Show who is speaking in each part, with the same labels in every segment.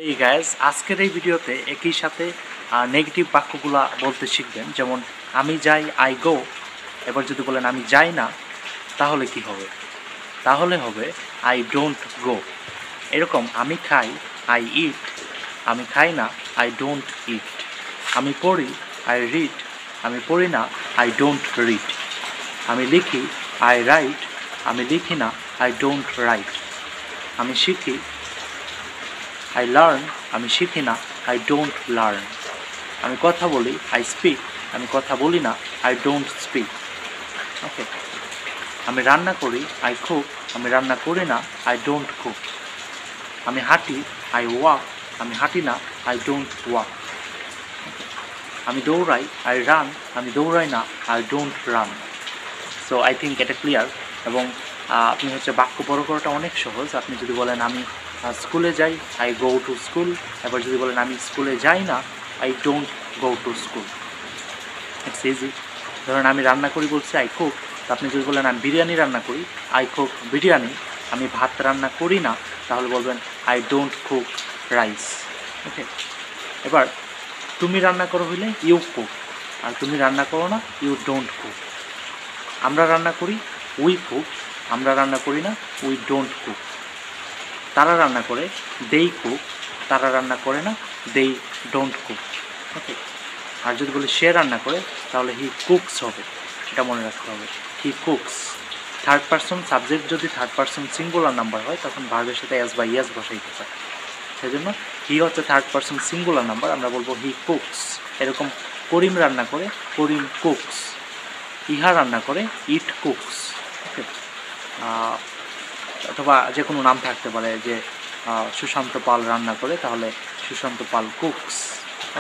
Speaker 1: এই গাইজ আজকের এই ভিডিওতে একই সাথে নেগেটিভ বাক্যগুলা বলতে শিখবেন। যেমন আমি যাই, আই গো। এবার যদি বলেন আমি যাই না, তাহলে কি হবে? তাহলে হবে আই ডোন্ট গো। এরকম আমি খাই, আই ইট। আমি খাই না, আই ডোন্ট ইট। আমি পড়ি, আই রিড। আমি পড়ি না, আই ডোন্ট রিড। আমি লিখি, আই রাইট। আমি লিখি না, আই ডোন্ট রাইট। আমি শিখি, আই লার্ন। আমি শিখি না, আই ডোন্ট লার্ন। আমি কথা বলি, আই স্পিক। আমি কথা বলি না, আই ডোন্ট স্পিক। ওকে। আমি রান্না করি, আই কুক। আমি রান্না করি না, আই ডোন্ট কুক। আমি হাঁটি, আই ওয়াক। আমি হাঁটি না, আই ডোন্ট ওয়াক। আমি দৌড়াই, আই রান। আমি দৌড়াই না, I don't run. So I think এটা ক্লিয়ার। এবং আপনি বাক্য বড় করাটা অনেক সহজ। আপনি যদি বলেন আমি স্কুলে যাই, আই গো টু স্কুল। এবার যদি বলেন আমি স্কুলে যাই না, I don't go to school. It's easy. ধরেন আমি রান্না করি বলছি, আই কুক। তো আপনি যদি বলেন আমি বিরিয়ানি রান্না করি, আই কুক বিরিয়ানি। আমি ভাত রান্না করি না, তাহলে বলবেন আই ডোন্ট কুক রাইস। ওকে। এবার তুমি রান্না করো হইলে ইউ কুক, আর তুমি রান্না করো না, ইউ ডোন্ট কুক। আমরা রান্না করি, উই কুক। আমরা রান্না করি না, উই ডোন্ট কুক। তারা রান্না করে, দেই কুক। তারা রান্না করে না, দেই ডোন্ট কুক। ওকে। আর যদি বলি সে রান্না করে, তাহলে হি কুকস হবে। এটা মনে রাখতে হবে, হি কুকস। থার্ড পারসন সাবজেক্ট যদি থার্ড পারসন সিঙ্গুলার নাম্বার হয়, তখন ভার্বের সাথে এস বা ইয়েস বসাইতে হয়। সেই জন্য হি হচ্ছে থার্ড পারসন সিঙ্গুলার নাম্বার, আমরা বলবো হি কুকস। এরকম করিম রান্না করে, করিম কুকস। ইহা রান্না করে, ইট কুকস। ওকে। অথবা যে কোনো নাম থাকতে পারে, যে সুশান্ত পাল রান্না করে, তাহলে Sushanta Pal cooks.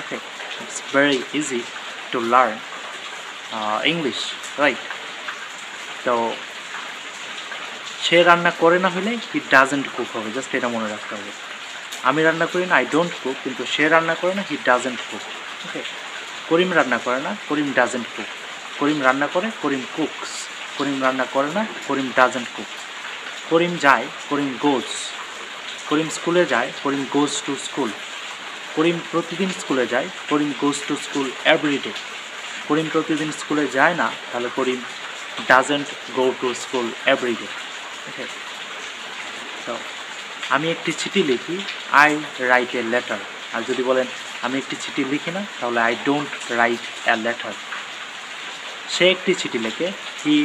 Speaker 1: Okay. It's very easy to learn English, right? তো সে রান্না করে না হলে হি ডাজেন্ট কুক হবে। জাস্ট এটা মনে রাখতে হবে। আমি রান্না করি না, আই ডোন্ট কুক। কিন্তু সে রান্না করে না, হি ডাজেন্ট কুক। ওকে। করিম রান্না করে না, করিম ডাজেন্ট কুক। করিম রান্না করে, করিম কুকস। করিম রান্না করে না, করিম ডাজেন্ট কুক। করিম যায়, করিম গোজ। করিম স্কুলে যায়, করিম গোজ টু স্কুল। করিম প্রতিদিন স্কুলে যায়, Karim goes to school everyday. Karim প্রতিদিন স্কুলে যায় না, তাহলে Karim doesn't go to school everyday. Okay. তো আমি একটি চিঠি লিখি, আই রাইট এ লেটার। আর যদি বলেন আমি একটি চিঠি লিখি না, তাহলে I don't write a letter. সে একটি চিঠি লেখে, হি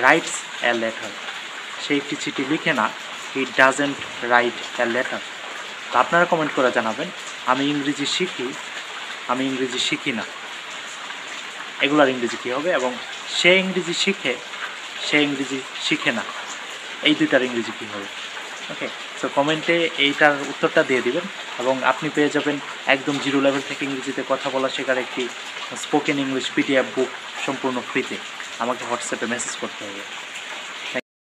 Speaker 1: রাইটস এ লেটার। সে একটি চিঠি লিখে না, he doesn't right a letter. তো আপনারা কমেন্ট করে জানাবেন আমি ইংরেজি শিখি, আমি ইংরেজি শিখি না, এগুলার ইংরেজি কী হবে? এবং সে ইংরেজি শিখে, সে ইংরেজি শিখে না, এই দুইটার ইংরেজি কী হবে? ওকে। সো কমেন্টে এইটার উত্তরটা দিয়ে দিবেন, এবং আপনি পেয়ে যাবেন একদম জিরো লেভেল থেকে ইংরেজিতে কথা বলা শেখার একটি স্পোকেন ইংলিশ পিডিএফ বুক সম্পূর্ণ ফ্রিতে। আমাকে হোয়াটসঅ্যাপে মেসেজ করতে হবে।